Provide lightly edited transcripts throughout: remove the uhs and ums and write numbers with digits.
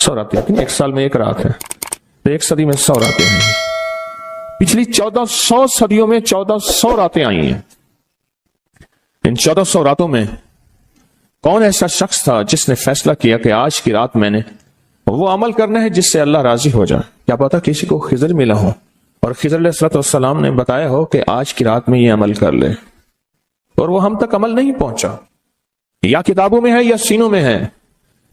100 راتیں آتی ہیں. ایک سال میں ایک رات ہے تو ایک صدی میں 100 راتیں ہیں. پچھلی 1400 صدیوں میں 1400 راتیں آئی ہیں. ان 1400 راتوں میں کون ایسا شخص تھا جس نے فیصلہ کیا کہ آج کی رات میں نے وہ عمل کرنا ہے جس سے اللہ راضی ہو جائے؟ کیا پتا کسی کو خضر ملا ہو اور خضر علیہ السلام نے بتایا ہو کہ آج کی رات میں یہ عمل کر لے، اور وہ ہم تک عمل نہیں پہنچا. یا کتابوں میں ہے یا سینوں میں ہے.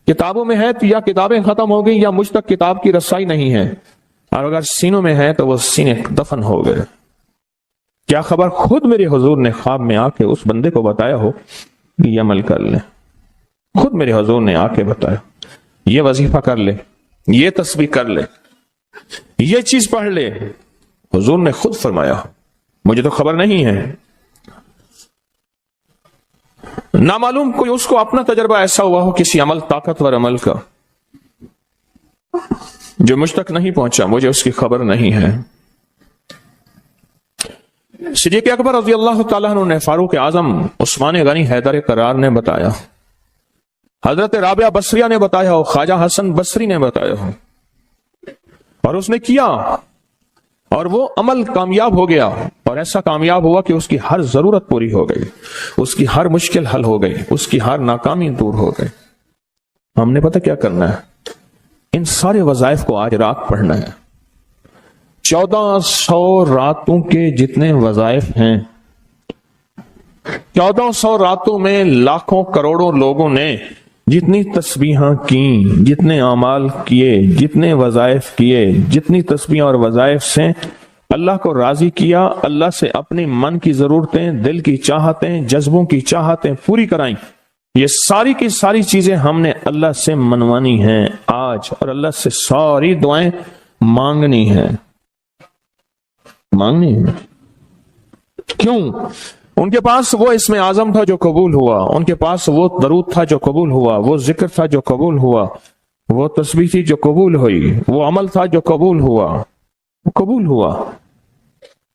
کتابوں میں ہے تو یا کتابیں ختم ہو گئی یا مجھ تک کتاب کی رسائی نہیں ہے، اور اگر سینوں میں ہے تو وہ سینے دفن ہو گئے. کیا خبر خود میرے حضور نے خواب میں آ کے اس بندے کو بتایا ہو کہ یہ عمل کر لے. خود میرے حضور نے آ کے بتایا یہ وظیفہ کر لے، یہ تسبیح کر لے، یہ چیز پڑھ لے. حضور نے خود فرمایا مجھے تو خبر نہیں ہے. نامعلوم کوئی اس کو اپنا تجربہ ایسا ہوا ہو کسی عمل، طاقتور عمل کا، جو مجھ تک نہیں پہنچا، مجھے اس کی خبر نہیں ہے. صدیق اکبر رضی اللہ تعالیٰ عنہ نے فاروق اعظم عثمان غنی حیدر کرار نے بتایا، حضرت رابعہ بصریہ نے بتایا ہو، خواجہ حسن بصری نے بتایا ہو، اور اس نے کیا اور وہ عمل کامیاب ہو گیا. اور ایسا کامیاب ہوا کہ اس کی ہر ضرورت پوری ہو گئی، اس کی ہر مشکل حل ہو گئی، اس کی ہر ناکامی دور ہو گئی. ہم نے پتہ کیا کرنا ہے؟ ان سارے وظائف کو آج رات پڑھنا ہے. 1400 راتوں کے جتنے وظائف ہیں، 1400 راتوں میں لاکھوں کروڑوں لوگوں نے جتنی تسبیحاں کیں، جتنے اعمال کیے، جتنے وظائف کیے، جتنی تسبیحاں اور وظائف سے اللہ کو راضی کیا، اللہ سے اپنی من کی ضرورتیں، دل کی چاہتیں، جذبوں کی چاہتیں پوری کرائیں. یہ ساری کی ساری چیزیں ہم نے اللہ سے منوانی ہیں آج، اور اللہ سے ساری دعائیں مانگنی ہیں. کیوں؟ ان کے پاس وہ اسم اعظم تھا جو قبول ہوا، ان کے پاس وہ درود تھا جو قبول ہوا، وہ ذکر تھا جو قبول ہوا، وہ تسبیح تھی جو قبول ہوئی، وہ عمل تھا جو قبول ہوا.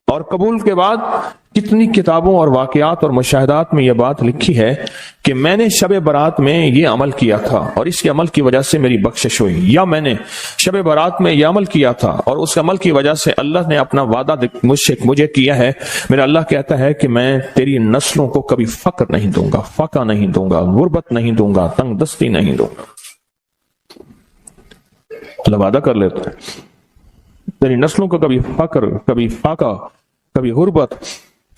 اور قبول کے بعد کتنی کتابوں اور واقعات اور مشاہدات میں یہ بات لکھی ہے کہ میں نے شب برات میں یہ عمل کیا تھا اور اس کے عمل کی وجہ سے میری بخشش ہوئی، یا میں نے شب برات میں یہ عمل کیا تھا اور اس عمل کی وجہ سے اللہ نے اپنا وعدہ مجھے کیا ہے. میرا اللہ کہتا ہے کہ میں تیری نسلوں کو کبھی فقر نہیں دوں گا، فاقہ نہیں دوں گا، غربت نہیں دوں گا، تنگ دستی نہیں دوں گا. اللہ وعدہ کر لیتا ہے تیری نسلوں کو کبھی فقر، کبھی فاقہ، کبھی غربت،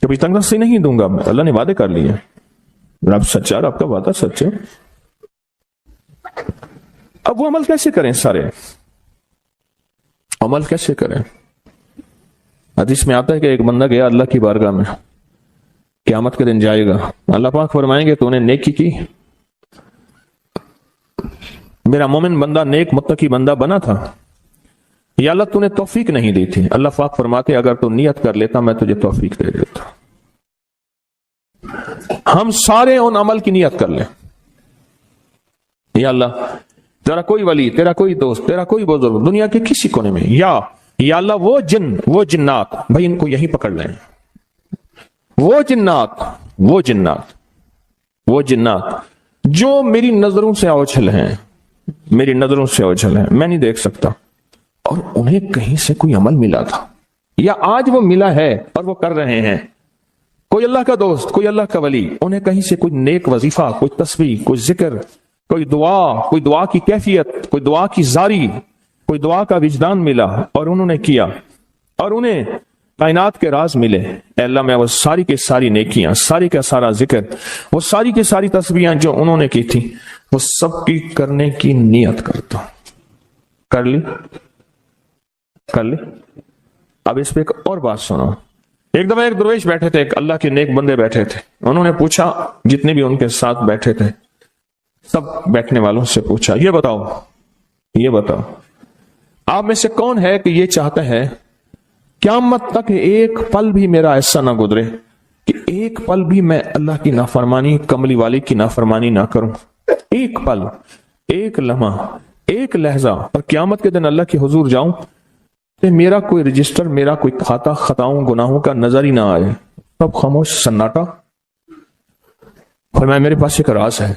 کبھی تنگ دستی نہیں دوں گا. اللہ نے وعدے کر لیے. رب سچا، رب کا وعدہ سچ ہے. اب وہ عمل کیسے کریں؟ سارے عمل کیسے کریں؟ حدیث میں آتا ہے کہ ایک بندہ گیا اللہ کی بارگاہ میں، قیامت کے دن جائے گا. اللہ پاک فرمائیں گے تو نے نیکی کی، میرا مومن بندہ نیک متقی بندہ بنا تھا، یا اللہ تو نے توفیق نہیں دی تھی. اللہ پاک فرماتے اگر تو نیت کر لیتا میں تجھے توفیق دے دیتا. ہم سارے ان عمل کی نیت کر لیں، یا اللہ تیرا کوئی ولی، تیرا کوئی دوست، تیرا کوئی بزرگ دنیا کے کسی کونے میں، یا اللہ وہ جن، وہ جنات، بھائی ان کو یہی پکڑ لیں، وہ جنات جو میری نظروں سے اوجھل ہیں، میں نہیں دیکھ سکتا، اور انہیں کہیں سے کوئی عمل ملا تھا یا آج وہ ملا ہے اور وہ کر رہے ہیں. کوئی اللہ کا دوست، کوئی اللہ کا ولی، انہیں کہیں سے کوئی نیک وظیفہ، کوئی تسبیح، کوئی ذکر، کوئی دعا کی کیفیت، کوئی دعا کی زاری، کوئی دعا کا وجدان ملا اور انہوں نے کیا، اور انہیں کائنات کے راز ملے. اے اللہ میں وہ ساری کی ساری نیکیاں، ساری کا سارا ذکر، وہ ساری کی ساری تسبیحاں جو انہوں نے کی تھی، وہ سب کی کرنے کی نیت کرتا ہوں. کر لی. اب اس پہ ایک اور بات سنو. ایک دفعہ ایک درویش بیٹھے تھے، ایک اللہ کے نیک بندے بیٹھے تھے. انہوں نے پوچھا، جتنے بھی ان کے ساتھ بیٹھے تھے سب بیٹھنے والوں سے پوچھا، یہ بتاؤ آپ میں سے کون ہے کہ یہ چاہتا ہے قیامت تک ایک پل بھی میرا ایسا نہ گزرے کہ ایک پل بھی میں اللہ کی نافرمانی، کملی والی کی نافرمانی نہ کروں. ایک پل، ایک لمحہ، ایک لہجہ، اور قیامت کے دن اللہ کے حضور جاؤں کہ میرا کوئی رجسٹر، میرا کوئی کھاتا خطاؤں گناہوں کا نظر ہی نہ آئے. سب خاموش، سناٹا. فرمایا میرے پاس ایک راز ہے.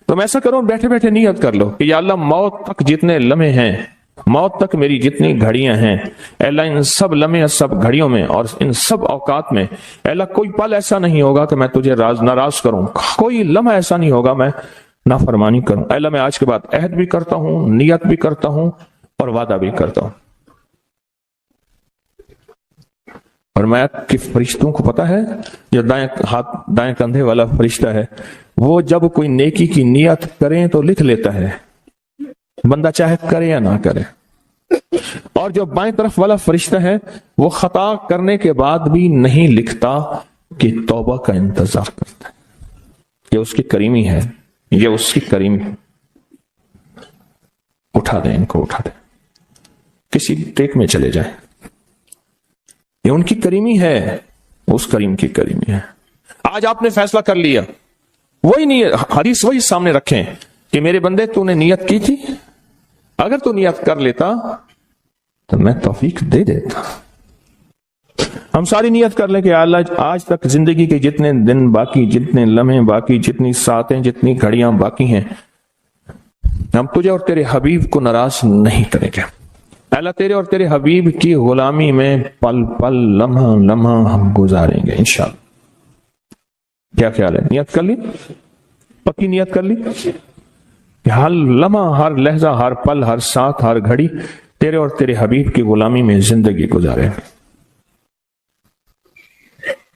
تم ایسا کرو بیٹھے بیٹھے نیت کر لو کہ یا اللہ موت تک جتنے لمحے ہیں، موت تک میری جتنی گھڑیاں ہیں، اے اللہ ان سب لمحے سب گھڑیوں میں اور ان سب اوقات میں اے اللہ کوئی پل ایسا نہیں ہوگا کہ میں تجھے ناراض کروں، کوئی لمحہ ایسا نہیں ہوگا میں نافرمانی کروں۔ اے اللہ میں آج کے بعد عہد بھی کرتا ہوں، نیت بھی کرتا ہوں اور وعدہ بھی کرتا ہوں۔ اور میں کہ فرشتوں کو پتا ہے، جو دائیں کندھے والا فرشتہ ہے وہ جب کوئی نیکی کی نیت کریں تو لکھ لیتا ہے، بندہ چاہے کرے یا نہ کرے۔ اور جو بائیں طرف والا فرشتہ ہے وہ خطا کرنے کے بعد بھی نہیں لکھتا کہ توبہ کا انتظار کرتا ہے۔ یہ اس کی کریمی ہے، یہ اس کی کریمی۔ اٹھا دیں ان کو، اٹھا دیں، کسی ٹیک میں چلے جائیں، یہ ان کی کریمی ہے، اس کریم کی کریمی ہے۔ آج آپ نے فیصلہ کر لیا، وہی نیت، حدیث وہی سامنے رکھیں کہ میرے بندے تو نے نیت کی تھی، اگر تو نیت کر لیتا تو میں توفیق دے دیتا۔ ہم ساری نیت کر لیں کہ اللہ آج تک زندگی کے جتنے دن باقی، جتنے لمحے باقی، جتنی ساعتیں، جتنی گھڑیاں باقی ہیں، ہم تجھے اور تیرے حبیب کو ناراض نہیں کریں گے۔ اللہ تیرے اور تیرے حبیب کی غلامی میں پل پل، لمحہ لمحہ ہم گزاریں گے انشاءاللہ۔ کیا خیال ہے؟ نیت کر لی، پکی نیت کر لی کہ ہر لمحہ، ہر لہجہ، ہر پل، ہر ساتھ، ہر گھڑی تیرے اور تیرے حبیب کی غلامی میں زندگی گزارے۔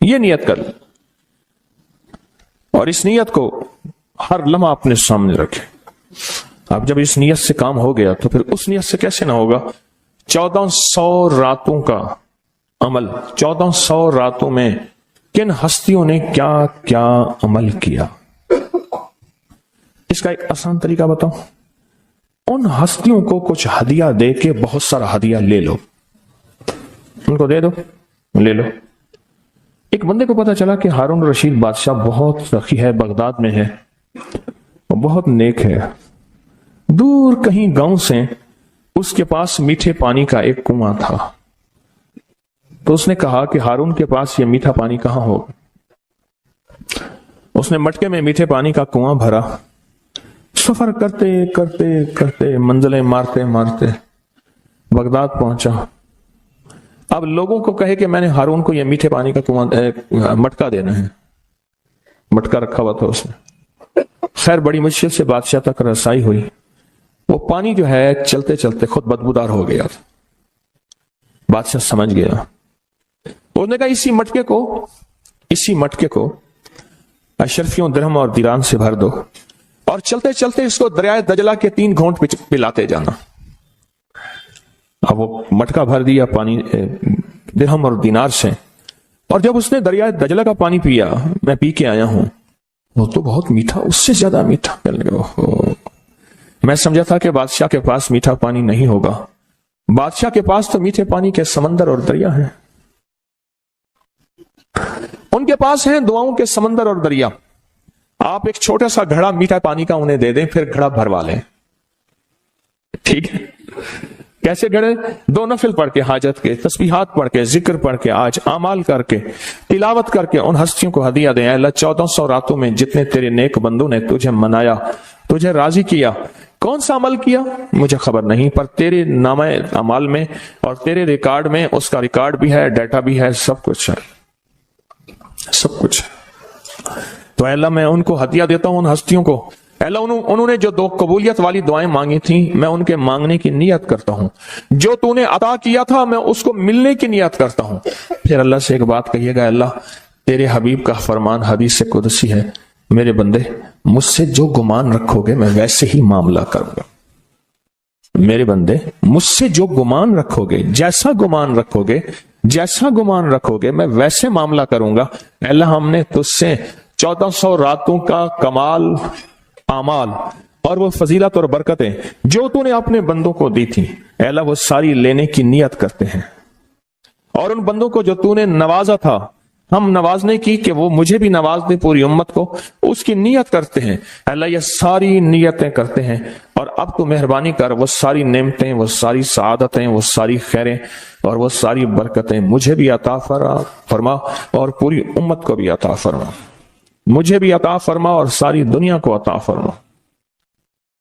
یہ نیت کر لی اور اس نیت کو ہر لمحہ اپنے سامنے رکھے۔ اب جب اس نیت سے کام ہو گیا تو پھر اس نیت سے کیسے نہ ہوگا؟ 1400 راتوں کا عمل، 1400 راتوں میں کن ہستیوں نے کیا کیا عمل کیا، اس کا ایک آسان طریقہ بتاؤں۔ ان ہستیوں کو کچھ ہدیہ دے کے بہت سارا ہدیہ لے لو، ان کو دے دو، لے لو۔ ایک بندے کو پتا چلا کہ ہارون رشید بادشاہ بہت سخی ہے، بغداد میں ہے، وہ بہت نیک ہے۔ دور کہیں گاؤں سے اس کے پاس میٹھے پانی کا ایک کنواں تھا، تو اس نے کہا کہ ہارون کے پاس یہ میٹھا پانی کہاں ہوگا؟ اس نے مٹکے میں میٹھے پانی کا کنواں بھرا، سفر کرتے کرتے کرتے، منزلیں مارتے مارتے بغداد پہنچا۔ اب لوگوں کو کہے کہ میں نے ہارون کو یہ میٹھے پانی کا کنواں مٹکا دینا ہے، مٹکا رکھا ہوا تھا اس نے۔ خیر بڑی مشکل سے بادشاہ تک رسائی ہوئی، وہ پانی جو ہے چلتے چلتے خود بدبودار ہو گیا تھا۔ بادشاہ سمجھ گیا، انہوں نے کہا اسی مٹکے کو اشرفیوں، درہم اور دیران سے بھر دو اور چلتے چلتے اس کو دریائے دجلہ کے 3 گھونٹ پلاتے جانا۔ اب وہ مٹکا بھر دیا پانی درہم اور دینار سے، اور جب اس نے دریائے دجلہ کا پانی پیا، میں پی کے آیا ہوں، وہ تو بہت میٹھا، اس سے زیادہ میٹھا۔ میں سمجھا تھا کہ بادشاہ کے پاس میٹھا پانی نہیں ہوگا، بادشاہ کے پاس تو میٹھے پانی کے سمندر اور دریا ہیں، ان کے پاس ہیں دعاؤں کے سمندر اور دریا۔ آپ ایک چھوٹا سا گھڑا میٹھا پانی کا انہیں دے دیں، پھر گھڑا بھروا لیں، ٹھیک ہے؟ کیسے گھڑے؟ 2 نفل پڑھ کے، حاجت کے، تسبیحات پڑھ کے، ذکر پڑھ کے، آج اعمال کر کے، تلاوت کر کے ان ہستیوں کو ہدیہ دیں۔ اے اللہ 1400 راتوں میں جتنے تیرے نیک بندوں نے تجھے منایا، تجھے راضی کیا، کون سا عمل کیا مجھے خبر نہیں، پر تیرے نامہ اعمال میں اور تیرے ریکارڈ میں اس کا ریکارڈ بھی ہے، ڈیٹا بھی ہے، سب کچھ ہے، سب کچھ ہے۔ تو اے اللہ میں ان کو ہدیہ دیتا ہوں، ان ہستیوں کو۔ اے اللہ انہوں نے جو 2 قبولیت والی دعائیں مانگی تھیں، میں ان کے مانگنے کی نیت کرتا ہوں، جو تو نے عطا کیا تھا میں اس کو ملنے کی نیت کرتا ہوں۔ پھر اللہ سے ایک بات کہیے گا، اللہ تیرے حبیب کا فرمان حدیث قدسی ہے، میرے بندے مجھ سے جو گمان رکھو گے میں ویسے ہی معاملہ کروں گا۔ میرے بندے مجھ سے جو گمان رکھو گے، جیسا گمان رکھو گے، جیسا گمان رکھو گے میں ویسے معاملہ کروں گا۔ اے اللہ ہم نے تجھ سے 1400 راتوں کا کمال اعمال اور وہ فضیلت اور برکتیں جو تو نے اپنے بندوں کو دی تھی، اے اللہ وہ ساری لینے کی نیت کرتے ہیں، اور ان بندوں کو جو تو نے نوازا تھا ہم نوازنے کی کہ وہ مجھے بھی نواز دے، پوری امت کو، اس کی نیت کرتے ہیں۔ اللہ یہ ساری نیتیں کرتے ہیں، اور اب تو مہربانی کر وہ ساری نعمتیں، وہ ساری سعادتیں، وہ ساری خیریں اور وہ ساری برکتیں مجھے بھی عطا فرما اور پوری امت کو بھی عطا فرما، مجھے بھی عطا فرما اور ساری دنیا کو عطا فرما۔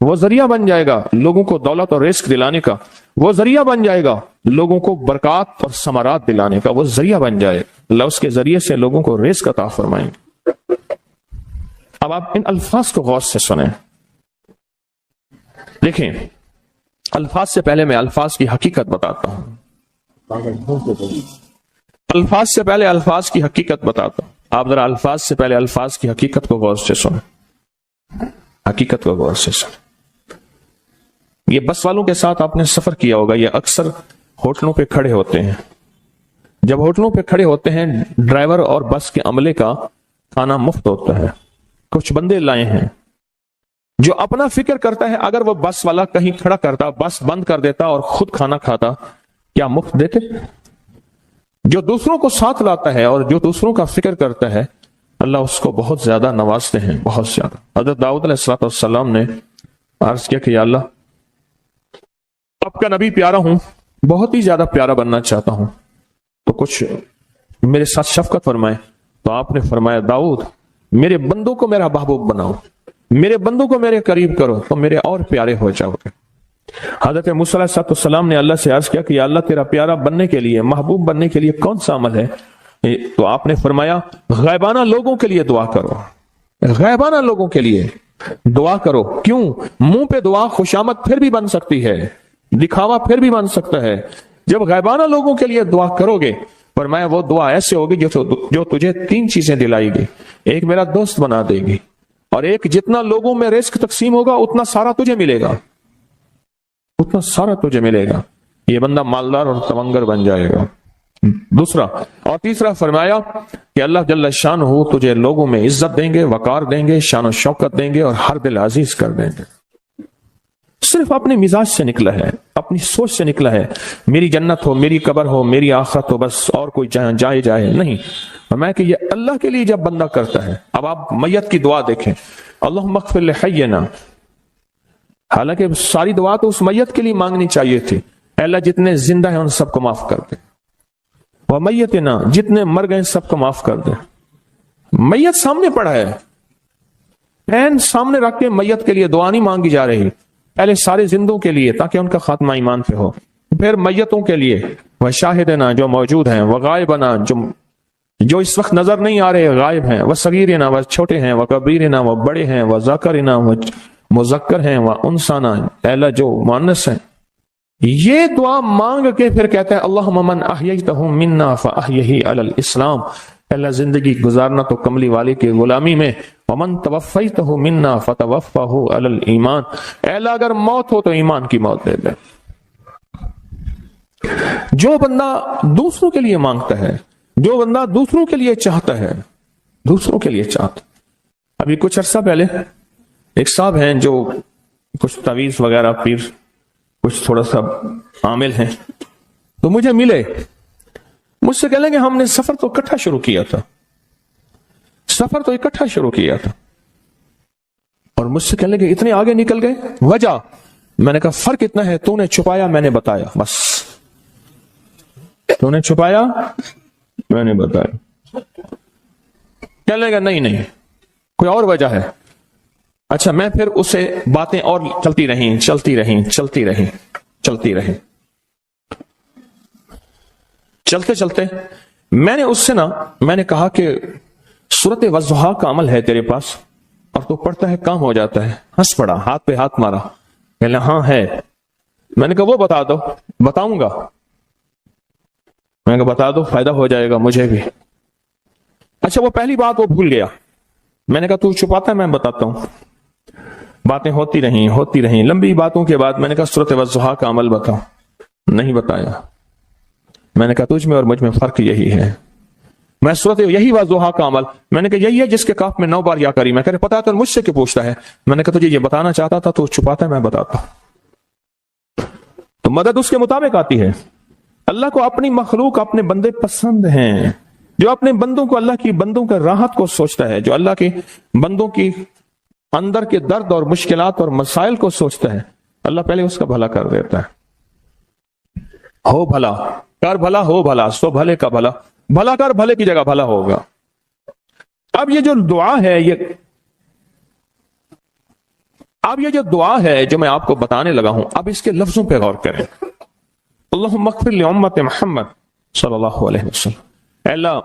وہ ذریعہ بن جائے گا لوگوں کو دولت اور رزق دلانے کا، وہ ذریعہ بن جائے گا لوگوں کو برکات اور ثمرات دلانے کا، وہ ذریعہ بن جائے، اللہ اس کے ذریعے سے لوگوں کو رزق عطا فرمائیں گے۔ اب آپ ان الفاظ کو غور سے سنیں، دیکھیں الفاظ سے پہلے میں الفاظ کی حقیقت بتاتا ہوں، الفاظ سے پہلے الفاظ کی حقیقت بتاتا ہوں، آپ ذرا الفاظ سے پہلے الفاظ کی حقیقت کو غور سے سنیں، حقیقت کو غور سے سنیں۔ یہ بس والوں کے ساتھ آپ نے سفر کیا ہوگا، یہ اکثر ہوٹلوں پہ کھڑے ہوتے ہیں، جب ہوٹلوں پہ کھڑے ہوتے ہیں ڈرائیور اور بس کے عملے کا کھانا مفت ہوتا ہے، کچھ بندے لائے ہیں جو اپنا فکر کرتا ہے اگر وہ بس والا کہیں کھڑا کرتا، بس بند کر دیتا اور خود کھانا کھاتا، کیا مفت دیتے؟ جو دوسروں کو ساتھ لاتا ہے اور جو دوسروں کا فکر کرتا ہے اللہ اس کو بہت زیادہ نوازتے ہیں، بہت زیادہ۔ حضرت داؤد علیہ السلام نے عرض کیا کہ یا اللہ آپ کا نبی پیارا ہوں، بہت ہی زیادہ پیارا بننا چاہتا ہوں، تو کچھ میرے ساتھ شفقت فرمائے۔ تو آپ نے فرمایا داؤد میرے بندوں کو میرا محبوب بناؤ، میرے بندوں کو میرے قریب کرو تو میرے اور پیارے ہو جاؤ گے۔ حضرت موسیٰ علیہ السلام نے اللہ سے عرض کیا کہ یا اللہ تیرا پیارا بننے کے لیے، محبوب بننے کے لیے کون سا عمل ہے؟ تو آپ نے فرمایا غائبانہ لوگوں کے لیے دعا کرو، غائبانہ لوگوں کے لیے دعا کرو۔ کیوں؟ منہ پہ دعا خوشامد پھر بھی بن سکتی ہے، دکھاوا پھر بھی بن سکتا ہے، جب غائبانہ لوگوں کے لیے دعا کرو گے فرمایا وہ دعا ایسے ہوگی جو تجھے 3 چیزیں دلائے گی، ایک میرا دوست بنا دے گی، اور ایک جتنا لوگوں میں رزق تقسیم ہوگا اتنا سارا تجھے ملے گا، اتنا سارا تجھے ملے گا، یہ بندہ مالدار اور تمنگر بن جائے گا۔ دوسرا اور تیسرا فرمایا کہ اللہ جل شان ہو تجھے لوگوں میں عزت دیں گے، وقار دیں گے، شان و شوکت دیں گے اور ہر دل عزیز کر دیں گے۔ صرف اپنے مزاج سے نکلا ہے، اپنی سوچ سے نکلا ہے میری جنت ہو، میری قبر ہو، میری آخرت ہو، بس اور کوئی جائے نہیں۔ میں کہ یہ اللہ کے لیے جب بندہ کرتا ہے۔ اب آپ میت کی دعا دیکھیں، اللہم اغفر لحینا، حالانکہ ساری دعا تو اس میت کے لیے مانگنی چاہیے تھی، اے اللہ جتنے زندہ ہیں ان سب کو معاف کر دے، ومیتنا جتنے مر گئے سب کو معاف کر دے۔ میت سامنے پڑا ہے، عین سامنے رکھ کے میت کے لیے دعا نہیں مانگی جا رہی، پہلے سارے زندوں کے لیے تاکہ ان کا خاتمہ ایمان پہ ہو، پھر میتوں کے لیے، وہ شاہدنا جو موجود ہیں، وہ غائبنا جو اس وقت نظر نہیں آ رہے غائب ہیں، وہ صغیرنا وہ چھوٹے ہیں، وہ کبیرنا وہ بڑے ہیں، وہ ذکرنا وہ مذکر ہیں، وہ انسانا اے اللہ جو مؤنث ہیں۔ یہ دعا مانگ کے پھر کہتا ہے اللہم من احییتہ منا فاحیہ علی الاسلام، اللہ زندگی گزارنا تو کملی والے کی غلامی میں، ومن توفیتہ منا فتوفہ علی الایمان، اے اللہ اگر موت ہو تو ایمان کی موت دے دے۔ جو بندہ دوسروں کے لیے مانگتا ہے، جو بندہ دوسروں کے لیے چاہتا ہے، دوسروں کے لیے چاہتا۔ ابھی کچھ عرصہ پہلے ایک صاحب ہیں جو کچھ تعویذ وغیرہ پیر کچھ تھوڑا سا عامل ہیں، تو مجھے ملے، مجھ سے کہہ لیں گے ہم نے سفر تو اکٹھا شروع کیا تھا، سفر تو اکٹھا شروع کیا تھا، اور مجھ سے کہنے لگے اتنے آگے نکل گئے، وجہ؟ میں نے کہا فرق اتنا ہے تو نے چھپایا میں نے بتایا، بس تو نے چھپایا میں نے بتایا۔ کہنے لگا نہیں کوئی اور وجہ ہے۔ اچھا میں پھر اسے باتیں اور چلتی رہیں چلتے میں نے اس سے میں نے کہا کہ سورت والضحیٰ کا عمل ہے تیرے پاس اور تو پڑھتا ہے کام ہو جاتا ہے؟ ہنس پڑا، ہاتھ پہ ہاتھ مارا، کہنے ہاں ہے۔ میں نے کہا وہ بتا دو۔ بتاؤں گا، میں نے کہا بتا دو فائدہ ہو جائے گا مجھے بھی۔ اچھا وہ پہلی بات وہ بھول گیا، میں نے کہا تو چھپاتا ہے میں بتاتا ہوں۔ باتیں ہوتی رہیں لمبی باتوں کے بعد میں نے کہا سورت والضحیٰ کا عمل بتاؤ، نہیں بتایا۔ میں نے کہا تجھ میں اور مجھ میں فرق یہی ہے، میں سورت یہی والضحیٰ کا عمل، میں نے کہا یہی ہے جس کے کاف میں 9 بار یا کری۔ میں کہہ رہے پتا ہے تو مجھ سے کیوں پوچھتا ہے؟ میں نے کہا تجھے یہ بتانا چاہتا تھا تو چھپاتا ہے میں بتاتا ہوں۔ تو مدد اس کے مطابق آتی ہے۔ اللہ کو اپنی مخلوق اپنے بندے پسند ہیں، جو اپنے بندوں کو اللہ کی بندوں کا راحت کو سوچتا ہے، جو اللہ کے بندوں کی اندر کے درد اور مشکلات اور مسائل کو سوچتا ہے، اللہ پہلے اس کا بھلا کر دیتا ہے۔ ہو بھلا کر بھلا، ہو بھلا سو بھلے کا بھلا، بھلا کر بھلے کی جگہ بھلا ہوگا۔ اب یہ جو دعا ہے یہ اب یہ جو دعا ہے جو میں آپ کو بتانے لگا ہوں، اب اس کے لفظوں پہ غور کریں. اللہم اغفر لامت محمد صلی اللہ علیہ وسلم. اے اللہ،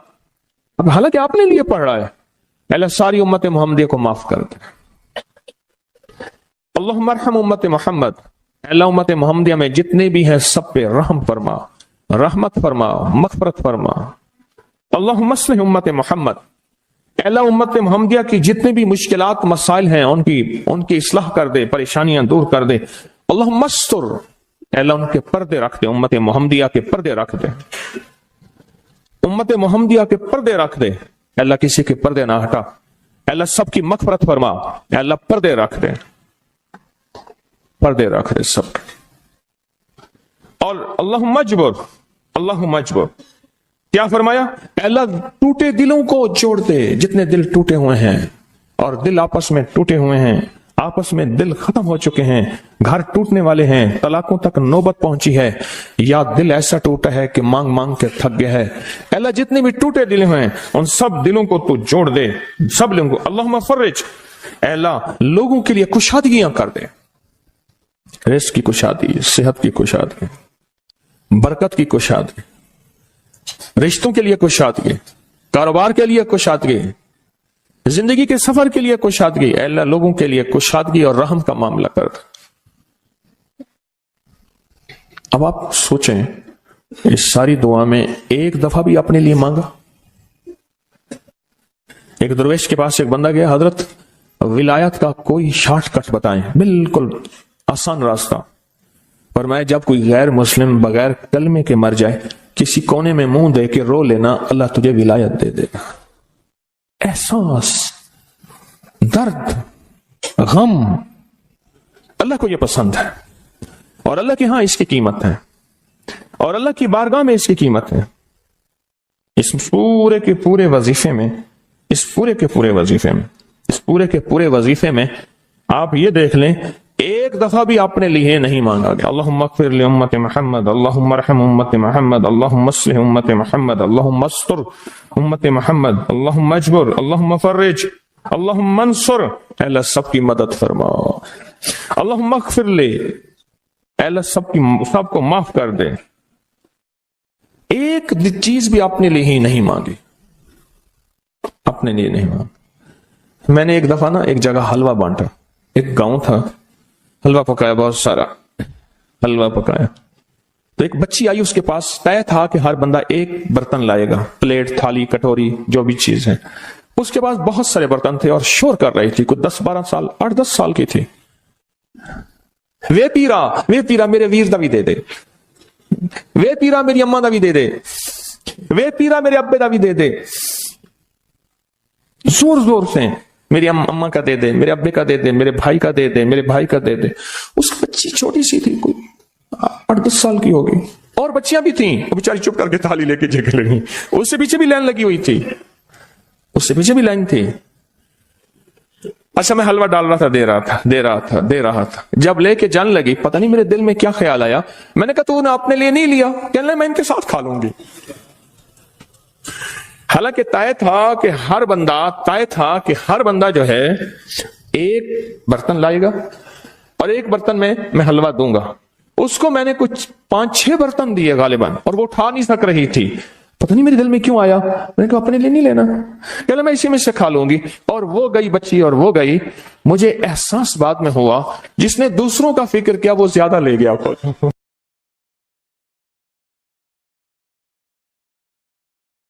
اب حالانکہ آپ نے لیے پڑھ رہا ہے، اے اللہ ساری امت محمدیہ کو معاف کر دے. اللہم ارحم امت محمد، اے اللہ امت محمدیہ میں جتنے بھی ہیں سب پہ رحم فرما، رحمت فرما، مغفرت فرما. اللہم اصلح امت محمد، اے اللہ امت محمدیہ کی جتنے بھی مشکلات مسائل ہیں ان کی اصلاح کر دے، پریشانیاں دور کر دے. اللہم استر، اے اللہ ان کے پردے رکھ دے، امت محمدیہ کے پردے رکھ دے، امت محمدیہ کے پردے رکھ دے. اے اللہ کسی کے پردے نہ ہٹا. اے اللہ سب کی مغفرت فرما. اے اللہ پردے رکھ دے، پردے رکھ دے سب. اور اللہم اجبر، اللہم اجبر، کیا فرمایا؟ اے اللہ ٹوٹے دلوں کو جوڑ دے، جتنے دل ٹوٹے ہوئے ہیں اور دل آپس میں ٹوٹے ہوئے ہیں، آپس میں دل ختم ہو چکے ہیں، گھر ٹوٹنے والے ہیں، طلاقوں تک نوبت پہنچی ہے، یا دل ایسا ٹوٹا ہے کہ مانگ مانگ کے تھک گیا ہے. اے اللہ جتنے بھی ٹوٹے دل ہیں ان سب دلوں کو تو جوڑ دے، سب لوگوں کو. اللہم فرج، اے اللہ لوگوں کے لیے کشادگیاں کر دے، رزق کی کشادگی، صحت کی کشادگی، برکت کی کشادگی، رشتوں کے لیے کشادگی، کاروبار کے لیے کشادگی، زندگی کے سفر کے لیے کشادگی. اے اللہ لوگوں کے لیے کشادگی اور رحم کا معاملہ کر دے. اب آپ سوچیں اس ساری دعا میں ایک دفعہ بھی اپنے لیے مانگا؟ ایک درویش کے پاس ایک بندہ گیا، حضرت ولایت کا کوئی شارٹ کٹ بتائیں، بالکل آسان راستہ. فرمایا جب کوئی غیر مسلم بغیر کلمے کے مر جائے، کسی کونے میں منہ دے کے رو لینا، اللہ تجھے ولایت دے دے گا. احساس، درد، غم، اللہ کو یہ پسند ہے، اور اللہ کے ہاں اس کی قیمت ہے، اور اللہ کی بارگاہ میں اس کی قیمت ہے. اس پورے کے پورے وظیفے میں، اس پورے کے پورے وظیفے میں آپ یہ دیکھ لیں ایک دفعہ بھی اپنے لیے نہیں مانگا گیا. اللہم اغفر لامت محمد، اللہم ارحم امت محمد، اللہم اصلح امت محمد، اللہم استر امت محمد، اللہم اجبر، اللہم فرج، اللہم انصر. اے اللہ سب کی مدد فرما. اللہم اغفر لے، اے اللہ سب کو معاف کر دے. ایک چیز بھی اپنے لیے ہی نہیں مانگی، اپنے لیے نہیں مانگی. میں نے ایک دفعہ نا ایک جگہ حلوہ بانٹا، ایک گاؤں تھا، حلوہ پکایا، بہت سارا حلوہ پکایا. تو ایک بچی آئی، اس کے پاس طے تھا کہ ہر بندہ ایک برتن لائے گا، پلیٹ، تھالی، کٹوری، جو بھی چیز ہے. اس کے پاس بہت سارے برتن تھے اور شور کر رہی تھی، کچھ 10-12 سال، 8-10 سال کی تھی. وے پیرا میرے ویر دا بھی دے دے، وے پیرا میری اماں دا بھی دے دے، وے پیرا میرے ابے دا بھی دے دے. زور زور سے میری اماں کا دے دے، میرے ابے کا دے دے، میرے بھائی کا دے دے، میرے بھائی کا دے دے. اس بچی چھوٹی سی تھی، کوئی 8-10 سال کی ہوگی، اور بچیاں بھی تھیں. وہ بیچاری چپ کر کے تھالی لے کے جگہ لگی. اس سے پیچھے بھی لائن لگی ہوئی تھی، اس سے پیچھے بھی لائن تھی. اچھا میں حلوہ ڈال رہا تھا، دے رہا تھا. جب لے کے جان لگی، پتہ نہیں میرے دل میں کیا خیال آیا. میں نے کہا تو نے اپنے لیے نہیں لیا؟ کہنے لگا میں ان کے ساتھ کھا لوں گی. حالانکہ طے تھا کہ ہر بندہ جو ہے ایک برتن لائے گا اور ایک برتن میں حلوہ دوں گا. اس کو میں نے کچھ 5-6 برتن دیے غالباً، اور وہ اٹھا نہیں سک رہی تھی. پتہ نہیں میرے دل میں کیوں آیا، میں نے کہا اپنے لیے نہیں لینا، کہ میں اسی میں سے کھا لوں گی. اور وہ گئی بچی، اور وہ گئی. مجھے احساس بعد میں ہوا جس نے دوسروں کا فکر کیا وہ زیادہ لے گیا.